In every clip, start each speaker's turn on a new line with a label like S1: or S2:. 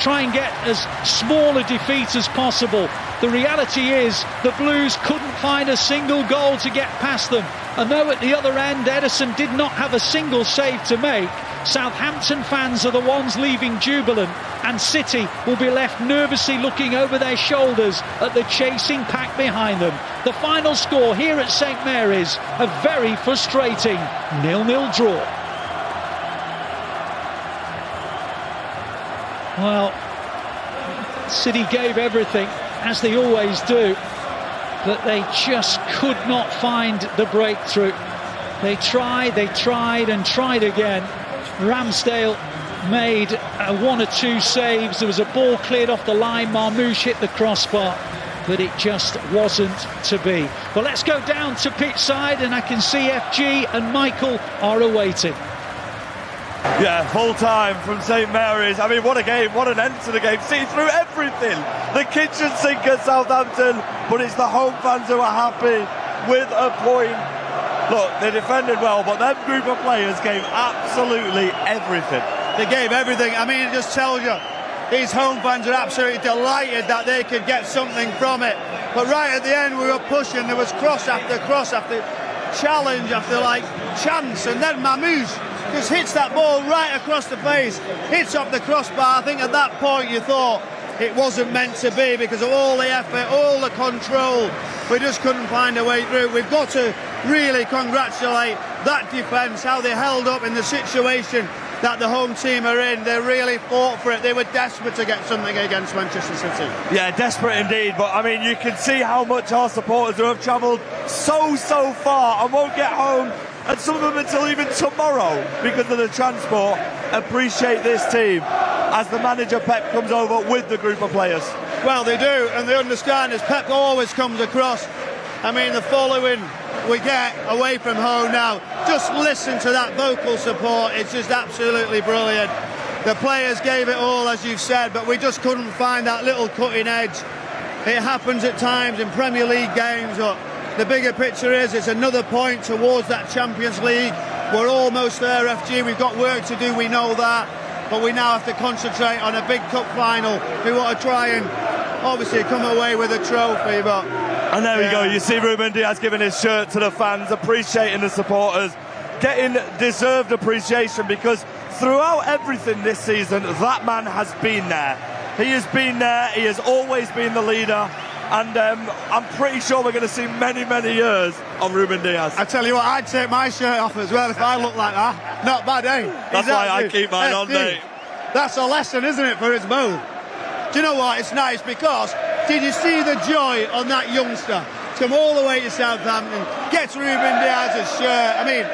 S1: Try and get as small a defeat as possible. The reality is the Blues couldn't find a single goal to get past them. And though at the other end Ederson did not have a single save to make, Southampton fans are the ones leaving jubilant, and City will be left nervously looking over their shoulders at the chasing pack behind them. The final score here at St Mary's, a very frustrating 0-0 draw. Well, City gave everything, as they always do, but they just could not find the breakthrough. They tried and tried again. Ramsdale made one or two saves. There was a ball cleared off the line. Marmoush hit the crossbar, but it just wasn't to be. Well, let's go down to pitch side, and I can see FG and Michael are awaiting.
S2: Yeah, full time from St Mary's. I mean, what a game, what an end to the game. See through everything. The kitchen sink at Southampton, but it's the home fans who are happy with a point. Look, they defended well, but that group of players gave absolutely everything.
S3: They gave everything. I mean, it just tells you these home fans are absolutely delighted that they could get something from it. But right at the end, we were pushing. There was cross after challenge after chance, and then Marmoush just hits that ball right across the face, hits up the crossbar. I think at that point you thought it wasn't meant to be because of all the effort, all the control. We just couldn't find a way through. We've got to really congratulate that defence, how they held up in the situation that the home team are in. They really fought for it. They were desperate to get something against Manchester City.
S2: Yeah, desperate indeed. But I mean, you can see how much our supporters who have travelled so far and won't get home, and some of them until even tomorrow because of the transport, appreciate this team as the manager Pep comes over with the group of players.
S3: Well, they do, and they understand as Pep always comes across. I mean, the following we get away from home now, just listen to that vocal support. It's just absolutely brilliant. The players gave it all, as you've said, but we just couldn't find that little cutting edge. It happens at times in Premier League games, but the bigger picture is it's another point towards that Champions League. We're almost there, FG. We've got work to do, we know that, but we now have to concentrate on a big cup final. We want to try and obviously come away with a trophy, but...
S2: And there we go, you see Ruben Dias giving his shirt to the fans, appreciating the supporters, getting deserved appreciation, because throughout everything this season, that man has been there. He has been there, he has always been the leader, and I'm pretty sure we're going to see many years of Ruben Dias.
S3: I tell you what, I'd take my shirt off as well if I looked like that. Not bad, eh?
S2: That's why I keep mine on, mate.
S3: That's a lesson, isn't it, for us both? Do you know what? It's nice because did you see the joy on that youngster? Come all the way to Southampton, gets Ruben Dias's shirt. I mean,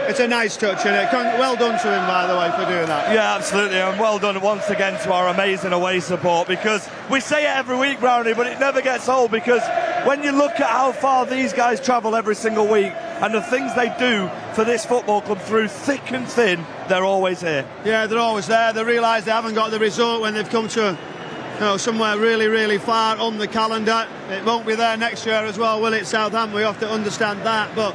S3: it's a nice touch, isn't it? Well done to him, by the way, for doing that.
S2: Yeah, absolutely, and well done once again to our amazing away support, because we say it every week, Brownie, but it never gets old, because when you look at how far these guys travel every single week and the things they do for this football club through thick and thin, they're always here.
S3: Yeah, they're always there. They realise they haven't got the result when they've come to somewhere really far on the calendar. It won't be there next year as well, will it, Southampton? We have to understand that, but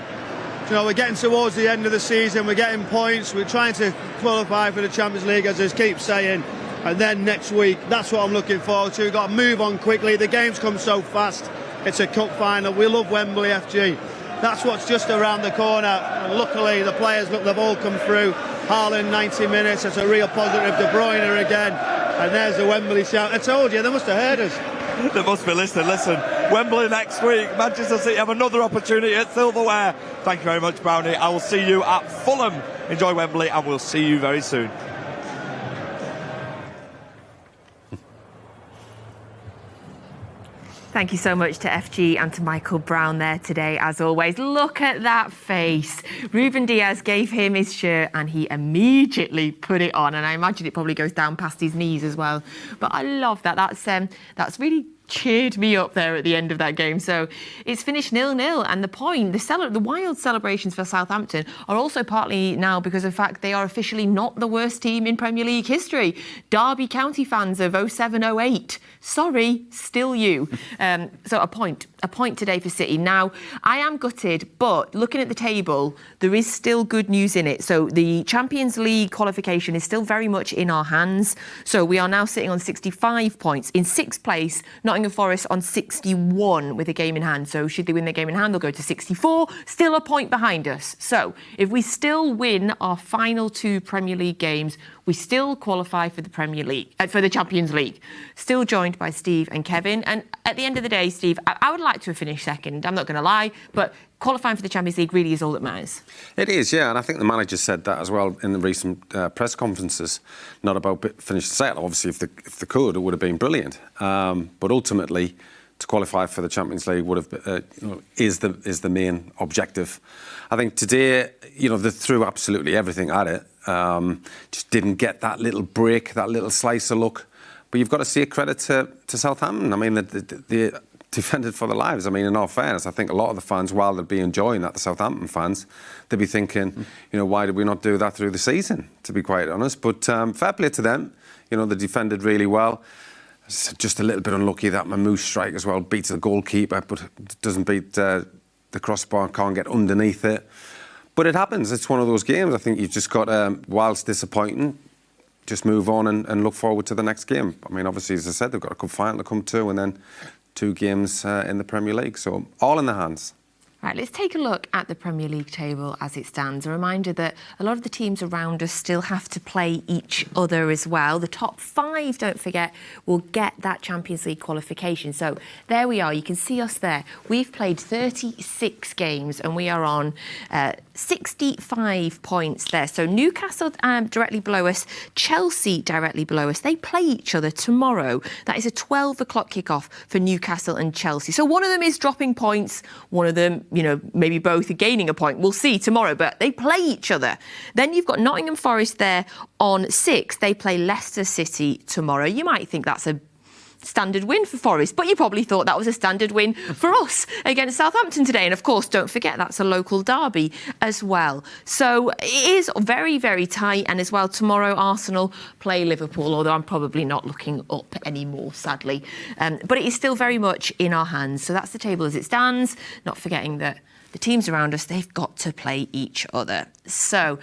S3: we're getting towards the end of the season, we're getting points, we're trying to qualify for the Champions League, as I keep saying, and then next week, that's what I'm looking forward to. We've got to move on quickly, the games come so fast. It's a cup final, we love Wembley, FG. That's what's just around the corner, and luckily the players, look, they've all come through. Haaland 90 minutes, that's a real positive. De Bruyne again, and there's the Wembley shout. I told you, they must have heard us.
S2: They must be listening. Listen, Wembley next week. Manchester City have another opportunity at silverware. Thank you very much, Brownie. I will see you at Fulham. Enjoy Wembley, and we'll see you very soon.
S4: Thank you so much to FG and to Michael Brown there today, as always. Look at that face. Ruben Dias gave him his shirt and he immediately put it on, and I imagine it probably goes down past his knees as well. But I love that. That's really cheered me up there at the end of that game. So it's finished 0-0, and the wild celebrations for Southampton are also partly now because of the fact they are officially not the worst team in Premier League history. Derby County fans of 07-08, sorry, still you. So a point today for City. Now, I am gutted, but looking at the table, there is still good news in it. So the Champions League qualification is still very much in our hands. So we are now sitting on 65 points. In sixth place, Nottingham Forest on 61 with a game in hand. So should they win their game in hand, they'll go to 64, still a point behind us. So if we still win our final 2 Premier League games, we still qualify for the Premier League, for the Champions League. Still joined by Steve and Kevin. And at the end of the day, Steve, I would like to have finished second. I'm not going to lie, but qualifying for the Champions League really is all that matters.
S5: It is, yeah, and I think the manager said that as well in the recent press conferences. Not about finishing second. Obviously, if they could, it would have been brilliant. But ultimately, to qualify for the Champions League would have is the main objective. I think today, they threw absolutely everything at it. Just didn't get that little break, that little slice of luck. But you've got to see a credit to Southampton. I mean, they defended for their lives. I mean, in all fairness, I think a lot of the fans, while they'd be enjoying that, the Southampton fans, they'd be thinking, why did we not do that through the season, to be quite honest. But fair play to them. They defended really well. Just a little bit unlucky that Mamouche strike as well beats the goalkeeper, but doesn't beat the crossbar, can't get underneath it. But it happens. It's one of those games. I think you've just got, whilst disappointing, just move on and look forward to the next game. I mean, obviously, as I said, they've got a cup final to come to, and then 2 games in the Premier League. So all in the hands.
S4: Right, let's take a look at the Premier League table as it stands. A reminder that a lot of the teams around us still have to play each other as well. The top 5, don't forget, will get that Champions League qualification. So there we are. You can see us there. We've played 36 games and we are on 65 points there. So Newcastle directly below us, Chelsea directly below us. They play each other tomorrow. That is a 12 o'clock kickoff for Newcastle and Chelsea. So one of them is dropping points, one of them, maybe both are gaining a point. We'll see tomorrow, but they play each other. Then you've got Nottingham Forest there on 6. They play Leicester City tomorrow. You might think that's a standard win for Forest, but you probably thought that was a standard win for us against Southampton today. And of course, don't forget, that's a local derby as well. So it is very, very tight. And as well, tomorrow Arsenal play Liverpool, although I'm probably not looking up anymore, sadly. But it is still very much in our hands. So that's the table as it stands, not forgetting that the teams around us, they've got to play each other. So,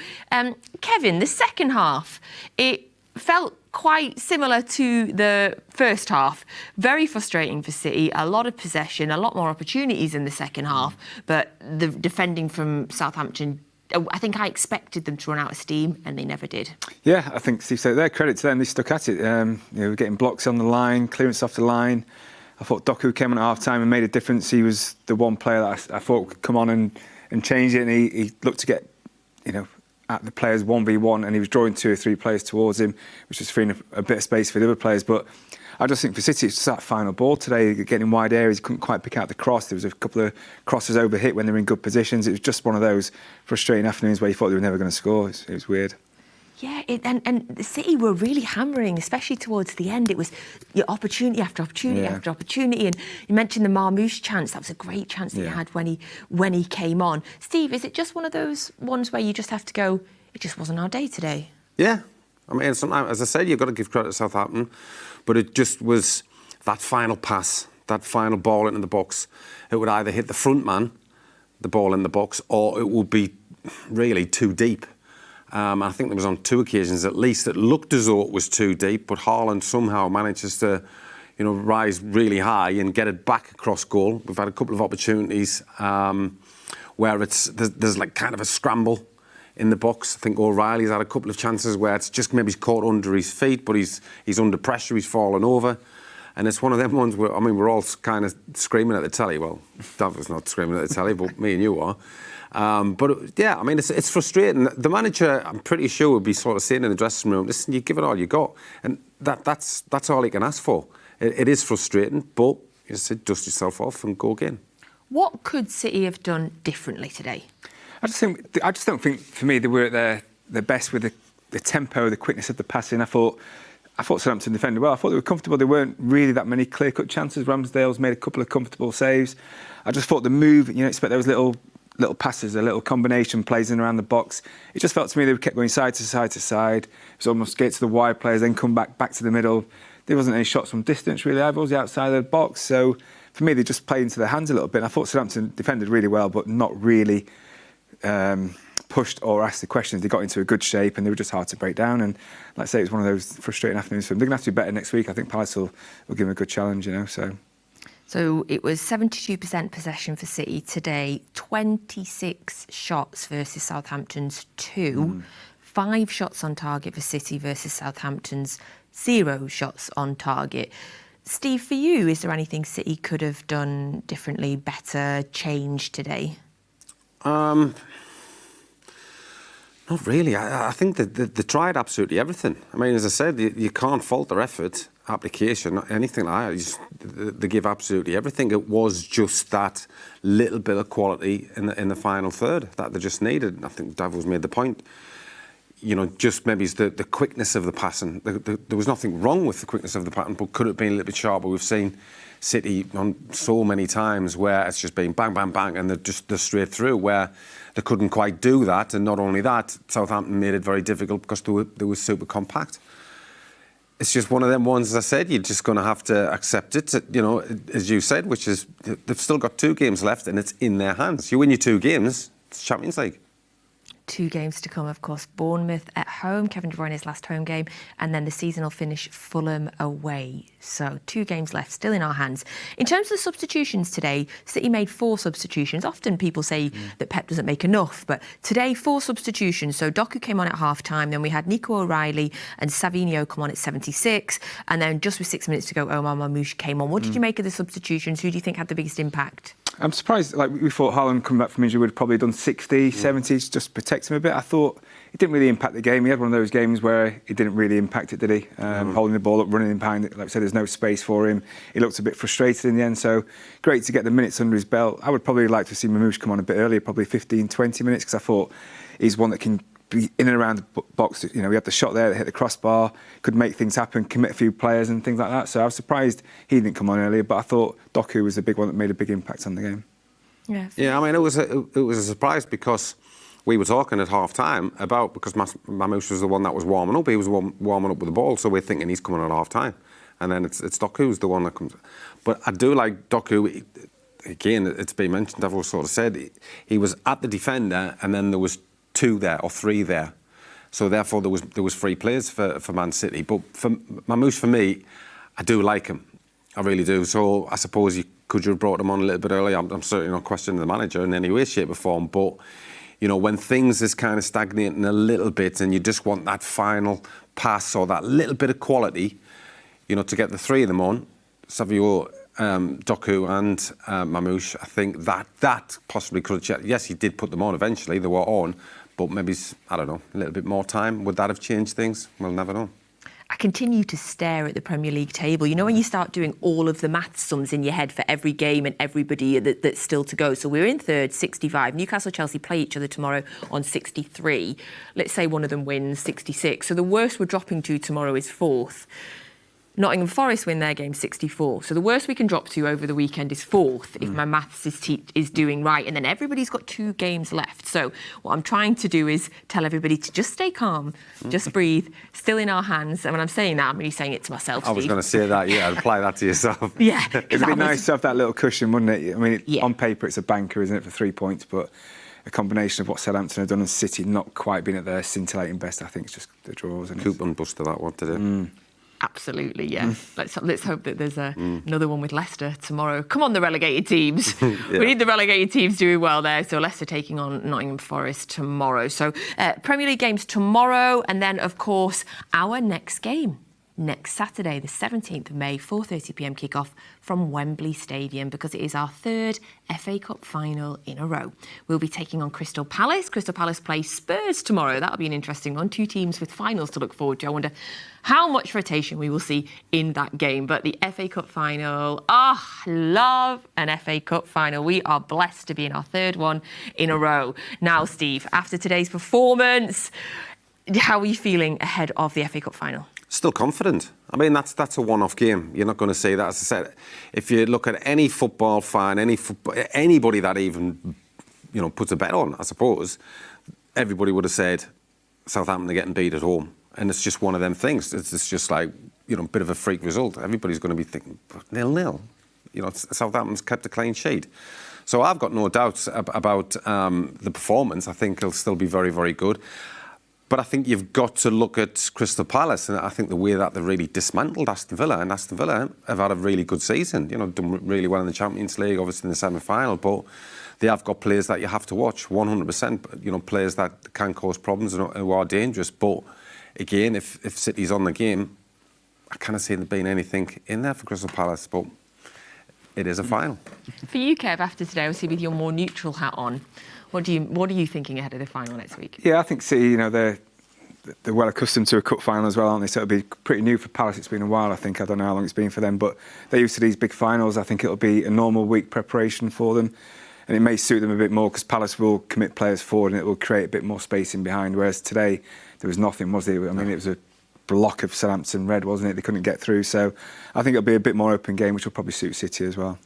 S4: Kevin, the second half, it felt quite similar to the first half. Very frustrating for City. A lot of possession, a lot more opportunities in the second half. But the defending from Southampton, I think I expected them to run out of steam, and they never did.
S6: Yeah, I think Steve said there. Credit to them, they stuck at it. We're getting blocks on the line, clearance off the line. I thought Doku came on at half-time and made a difference. He was the one player that I thought could come on and change it, and he looked to get, at the players 1v1, and he was drawing 2 or 3 players towards him, which was freeing a bit of space for the other players. But I just think for City, it's just that final ball today, getting in wide areas, couldn't quite pick out the cross. There was a couple of crosses overhit when they were in good positions. It was just one of those frustrating afternoons where you thought they were never going to score. It was weird.
S4: Yeah, and City were really hammering, especially towards the end. It was opportunity after opportunity after opportunity. And you mentioned the Marmouche chance. That was a great chance that he had when he came on. Steve, is it just one of those ones where you just have to go, it just wasn't our day today?
S5: Yeah. I mean, sometimes, as I said, you've got to give credit to Southampton, but it just was that final pass, that final ball into the box. It would either hit the front man, the ball in the box, or it would be really too deep. I think there was on 2 occasions at least it looked as though it was too deep, but Haaland somehow manages to, rise really high and get it back across goal. We've had a couple of opportunities where there's like kind of a scramble in the box. I think O'Reilly's had a couple of chances where it's just maybe caught under his feet, but he's under pressure, he's fallen over. And it's one of them ones where, we're all kind of screaming at the telly. Well, Davies not screaming at the telly, but me and you are. But yeah, it's frustrating. The manager, I'm pretty sure, would be sort of saying in the dressing room, listen, you give it all you got. And that's all he can ask for. It is frustrating, but you said, dust yourself off and go again.
S4: What could City have done differently today?
S6: I just don't think, for me, they were at their best with the tempo, the quickness of the passing. I thought I thought Southampton defended well. I thought they were comfortable. There weren't really that many clear-cut chances. Ramsdale's made a couple of comfortable saves. I just thought the move, expect there was little passes, a little combination plays in around the box. It just felt to me they kept going side to side to side. It was almost get to the wide players, then come back to the middle. There wasn't any shots from distance really either. It was the outside of the box. So for me, they just played into their hands a little bit. And I thought Southampton defended really well, but not really pushed or asked the questions. They got into a good shape and they were just hard to break down. And like I say, it was one of those frustrating afternoons for them. They're going to have to be better next week. I think Palace will give them a good challenge,
S4: So it was 72% possession for City today, 26 shots versus Southampton's 2, 5 shots on target for City versus Southampton's 0 shots on target. Steve, for you, is there anything City could have done differently, better, changed today?
S5: Not really. I think that they tried absolutely everything. I mean, as I said, you can't fault their effort, application, anything like that. They give absolutely everything. It was just that little bit of quality in the final third that they just needed. I think Davies made the point. Just maybe it's the quickness of the passing. There was nothing wrong with the quickness of the pattern, but could have been a little bit sharper. We've seen City on so many times where it's just been bang, bang, bang, and they're straight through, where they couldn't quite do that. And not only that, Southampton made it very difficult because they were super compact. It's just one of them ones, as I said, you're just going to have to accept it, as you said, which is they've still got 2 games left and it's in their hands. You win your 2 games, it's Champions League.
S4: 2 games to come, of course. Bournemouth at home, Kevin De Bruyne's last home game, and then the seasonal finish, Fulham away. So 2 games left, still in our hands. In terms of the substitutions today, City made 4 substitutions. Often people say that Pep doesn't make enough, but today 4 substitutions. So Doku came on at half-time, then we had Nico O'Reilly and Savinho come on at 76, and then just with 6 minutes to go, Omar Mamouche came on. What did you make of the substitutions? Who do you think had the biggest impact?
S6: I'm surprised, we thought Haaland coming back from injury would have probably done 60, 70 to just protect him a bit. I thought it didn't really impact the game. He had one of those games where it didn't really impact it, did he? Holding the ball up, running in behind it. Like I said, there's no space for him. He looked a bit frustrated in the end, so great to get the minutes under his belt. I would probably like to see Mamouche come on a bit earlier, probably 15, 20 minutes, because I thought he's one that can be in and around the box. He had the shot there that hit the crossbar, could make things happen, commit a few players and things like that. So I was surprised he didn't come on earlier, but I thought Doku was the big one that made a big impact on the game.
S5: Yeah, I mean, it was a surprise because we were talking at half-time about, because Mamouche was the one that was warming up. He was warming up with the ball, so we're thinking he's coming at half-time. And then it's Doku who's the one that comes. But I do like Doku. Again, it's been mentioned, I've sort of said, he was at the defender and then there was 2 there or 3 there. So therefore there was free players for Man City. But for Mamouche, for me, I do like him. I really do. So I suppose could you have brought him on a little bit earlier? I'm certainly not questioning the manager in any way, shape or form. But, when things is kind of stagnating a little bit and you just want that final pass or that little bit of quality, to get the 3 of them on, Savio, Doku and Mamouche, I think that possibly could have checked. Yes, he did put them on eventually. They were on. But maybe, I don't know, a little bit more time. Would that have changed things? We'll never know.
S4: I continue to stare at the Premier League table. When you start doing all of the maths sums in your head for every game and everybody that's still to go. So we're in third, 65. Newcastle, Chelsea play each other tomorrow on 63. Let's say one of them wins, 66. So the worst we're dropping to tomorrow is 4th. Nottingham Forest win their game 64. So the worst we can drop to over the weekend is 4th, if my maths is doing right. And then everybody's got 2 games left. So what I'm trying to do is tell everybody to just stay calm, just breathe, still in our hands. And when I'm saying that, I'm really saying it to myself, Steve.
S5: I was going to say that, yeah, apply that to yourself.
S4: Yeah.
S6: It'd be nice to have that little cushion, wouldn't it? I mean, on paper it's a banker, isn't it, for 3 points, but a combination of what Southampton have done and City not quite been at their scintillating best, I think it's just the draws.
S5: Coupon buster, that one today.
S4: Absolutely, yeah. Let's hope that there's another one with Leicester tomorrow. Come on, the relegated teams. We need the relegated teams doing well there. So Leicester taking on Nottingham Forest tomorrow. So Premier League games tomorrow, and then, of course, our next game. Next Saturday, the 17th of May, 4:30pm kickoff from Wembley Stadium, because it is our 3rd FA Cup final in a row. We'll be taking on Crystal Palace. Crystal Palace play Spurs tomorrow. That'll be an interesting one. 2 teams with finals to look forward to. I wonder how much rotation we will see in that game. But the FA Cup final, love an FA Cup final. We are blessed to be in our 3rd one in a row. Now, Steve, after today's performance, how are you feeling ahead of the FA Cup final?
S5: Still confident. I mean, that's a one-off game. You're not going to see that. As I said, if you look at any football fan, anybody that even, puts a bet on, I suppose, everybody would have said Southampton are getting beat at home. And it's just one of them things. It's just like, a bit of a freak result. Everybody's going to be thinking, 0-0. Southampton's kept a clean sheet. So I've got no doubts about the performance. I think it'll still be very, very good. But I think you've got to look at Crystal Palace, and I think the way that they really dismantled Aston Villa, and Aston Villa have had a really good season, done really well in the Champions League, obviously in the semi-final, but they have got players that you have to watch, 100%, players that can cause problems and who are dangerous. But again, if City's on the game, I can't see there being anything in there for Crystal Palace, but it is a final.
S4: For you, Kev, after today, obviously with your more neutral hat on, what are you thinking ahead of the final next week?
S6: Yeah, I think City, they're well accustomed to a cup final as well, aren't they? So it'll be pretty new for Palace. It's been a while, I think. I don't know how long it's been for them, but they're used to these big finals. I think it'll be a normal week preparation for them, and it may suit them a bit more because Palace will commit players forward and it will create a bit more space in behind, whereas today there was nothing, was there? I mean, it was a block of Southampton red, wasn't it? They couldn't get through, so I think it'll be a bit more open game, which will probably suit City as well.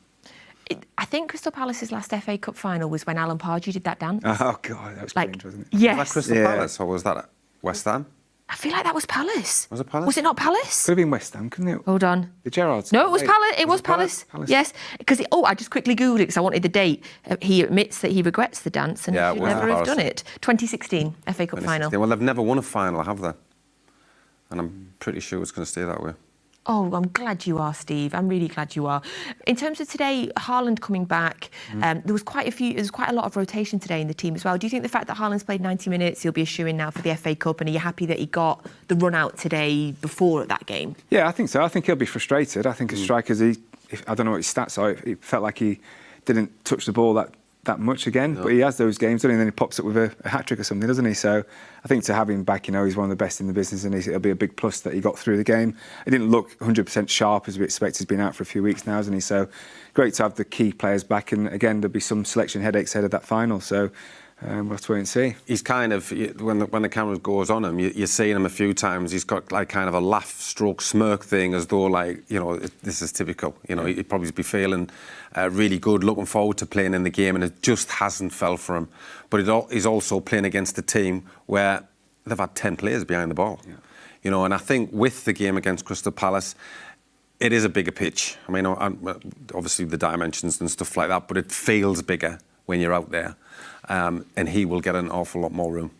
S4: I think Crystal Palace's last FA Cup final was when Alan Pardew did that dance.
S6: Oh, God, that was cringe, wasn't it?
S4: Yes.
S5: Was that Crystal Palace or was that West Ham?
S4: I feel like that was Palace.
S5: Was it Palace?
S4: Was it not Palace?
S6: Could have been West Ham, couldn't it?
S4: Hold on.
S6: The Gerrards.
S4: No, it was Palace. It was
S6: Palace.
S4: Palace. Yes. Because, I just quickly Googled it because I wanted the date. He admits that he regrets the dance and he should never have done it. 2016 FA Cup final.
S5: Well, they've never won a final, have they? And I'm pretty sure it's going to stay that way.
S4: Oh, I'm glad you are, Steve. I'm really glad you are. In terms of today, Haaland coming back, there was quite a lot of rotation today in the team as well. Do you think the fact that Haaland's played 90 minutes, he'll be a shoo-in now for the FA Cup, and are you happy that he got the run out today before that game?
S6: Yeah, I think so. I think he'll be frustrated. I think as strikers, I don't know what his stats are. It felt like he didn't touch the ball that much again, but he has those games, doesn't he? And then he pops up with a hat-trick or something, doesn't he? So I think to have him back, he's one of the best in the business, and it'll be a big plus that he got through the game. He didn't look 100% sharp as we expect. He's been out for a few weeks now, hasn't he? So great to have the key players back, and again, there'll be some selection headaches ahead of that final. So we'll have to wait and see. He's
S5: kind of, when the camera goes on him, you're seeing him a few times. He's got like kind of a laugh stroke smirk thing, as though like, this is typical. He'd probably be feeling really good, looking forward to playing in the game, and it just hasn't fell for him. But he's also playing against a team where they've had 10 players behind the ball. Yeah. And I think with the game against Crystal Palace, it is a bigger pitch. I mean, obviously the dimensions and stuff like that, but it feels bigger when you're out there. And he will get an awful lot more room.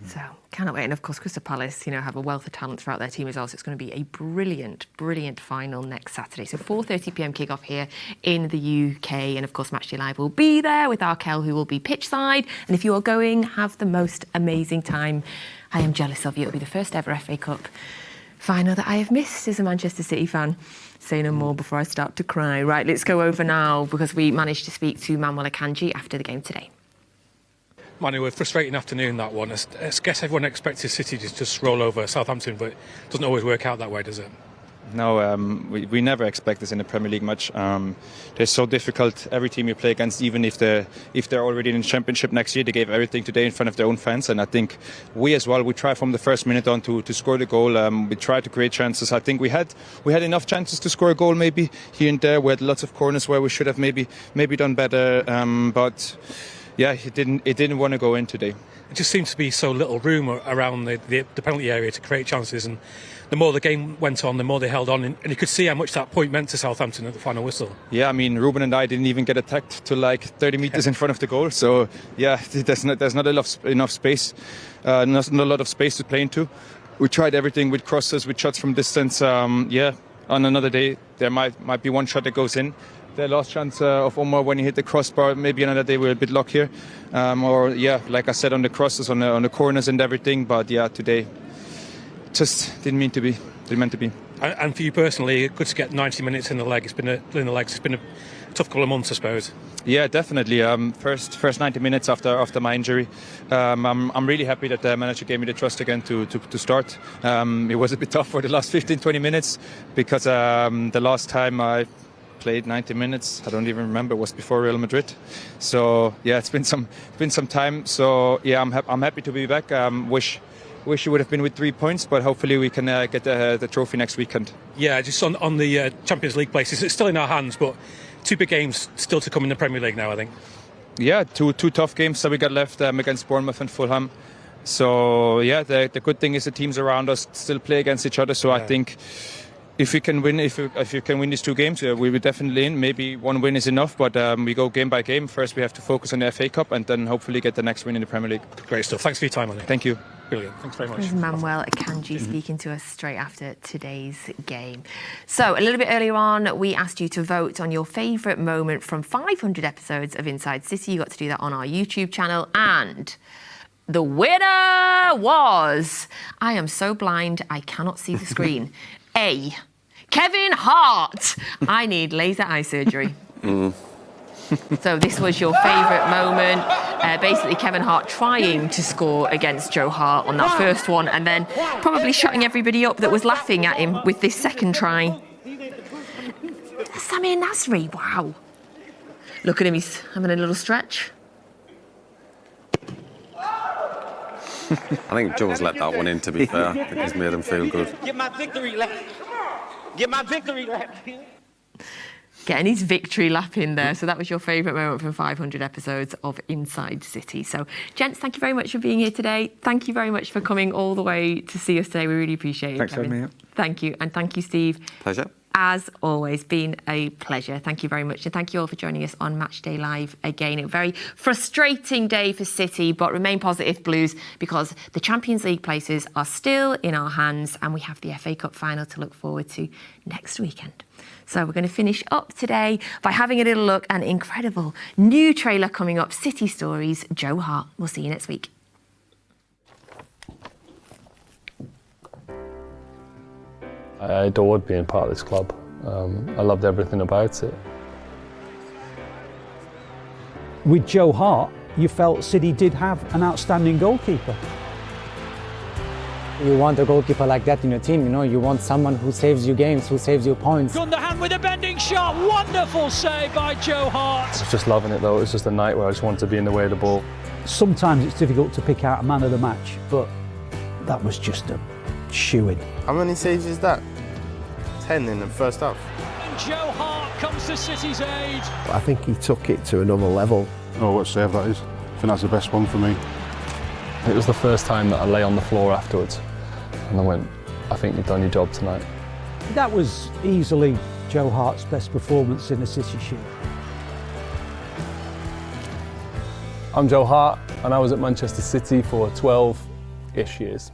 S4: So, cannot wait. And of course, Crystal Palace, have a wealth of talent throughout their team as well. So it's going to be a brilliant, brilliant final next Saturday. So 4:30pm kickoff here in the UK. And of course, MatchDay Live will be there with Arkell, who will be pitchside. And if you are going, have the most amazing time. I am jealous of you. It'll be the first ever FA Cup final that I have missed as a Manchester City fan. Say no more before I start to cry. Right, let's go over now because we managed to speak to Manuel Akanji after the game today.
S7: Manu, a frustrating afternoon, that one. I guess everyone expected City to just roll over Southampton, but it doesn't always work out that way, does it?
S8: No, we never expect this in a Premier League match. They're so difficult. Every team you play against, even if they're already in the Championship next year, they gave everything today in front of their own fans. And I think we as well, we tried from the first minute on to score the goal. We tried to create chances. I think we had enough chances to score a goal maybe here and there. We had lots of corners where we should have maybe done better. But yeah, it didn't want to go in today.
S7: It just seems to be so little room around the penalty area to create chances, and the more the game went on, the more they held on, and you could see how much that point meant to Southampton at the final whistle.
S8: Yeah, I mean, Ruben and I didn't even get attacked to like 30 metres in front of the goal, so yeah, there's not enough space, not a lot of space to play into. We tried everything with crosses, with shots from distance. On another day, there might be one shot that goes in. The last chance of Omar when he hit the crossbar, maybe another day we're a bit luckier. Like I said, on the crosses, on the corners and everything. But yeah, today just didn't meant to be.
S7: And for you personally, good to get 90 minutes in the leg. It's been a tough couple of months, I suppose.
S8: Yeah, definitely. First 90 minutes after my injury. I'm really happy that the manager gave me the trust again to start. It was a bit tough for the last 15-20 minutes because the last time I played 90 minutes, I don't even remember, it was before Real Madrid. So yeah, it's been some time. So yeah, I'm happy to be back. Wish Wish it would have been with 3 points, but hopefully we can get the trophy next weekend.
S7: Yeah, just on the Champions League places, it's still in our hands, but 2 big games still to come in the Premier League now, I think.
S8: Yeah, two tough games that we got left against Bournemouth and Fulham. So yeah, the good thing is the teams around us still play against each other. So I think if we can win, if you can win these 2 games, we will definitely in. Maybe 1 win is enough, but we go game by game. First, we have to focus on the FA Cup, and then hopefully get the next win in the Premier League.
S7: Great stuff. Thanks for your time, Andy.
S8: Thank you.
S7: Brilliant. Thanks very much.
S4: This is Manuel Akanji speaking to us straight after today's game. So, a little bit earlier on, we asked you to vote on your favourite moment from 500 episodes of Inside City. You got to do that on our YouTube channel, and the winner was... I am so blind, I cannot see the screen. A. Kevin Hart. I need laser eye surgery. So this was your favourite moment. Basically, Kevin Hart trying to score against Joe Hart on that first one, and then probably shutting everybody up that was laughing at him with this second try. Samir Nasri, wow. Look at him, he's having a little stretch.
S5: I think Joe's let that one in, to be fair. I think he's made him feel good.
S9: Get my victory lap. Get my victory lap.
S4: Getting his victory lap in there. So that was your favourite moment from 500 episodes of Inside City. So, gents, thank you very much for being here today. Thank you very much for coming all the way to see us today. We really appreciate it.
S6: Thanks for having me.
S4: Thank you. And thank you, Steve.
S5: Pleasure.
S4: As always, been a pleasure. Thank you very much. And thank you all for joining us on Matchday Live again. A very frustrating day for City, but remain positive, Blues, because the Champions League places are still in our hands, and we have the FA Cup final to look forward to next weekend. So we're going to finish up today by having a little look at an incredible new trailer coming up, City Stories, Joe Hart. We'll see you next week.
S10: I adored being part of this club. I loved everything about it.
S1: With Joe Hart, you felt City did have an outstanding goalkeeper.
S11: You want a goalkeeper like that in your team, you know, you want someone who saves you games, who saves you points.
S1: Gunderhand with a bending shot, wonderful save by Joe Hart.
S10: I was just loving it though. It was just a night where I just wanted to be in the way of the ball.
S1: Sometimes it's difficult to pick out a man of the match, but that was just a shoo-in.
S12: How many saves is that? 10 in the first half.
S1: And Joe Hart comes to City's aid.
S13: I think he took it to another level.
S14: Oh, what save that is. I think that's the best one for me.
S10: It was the first time that I lay on the floor afterwards and I went, I think you've done your job tonight.
S1: That was easily Joe Hart's best performance in the City shield.
S10: I'm Joe Hart and I was at Manchester City for 12-ish years.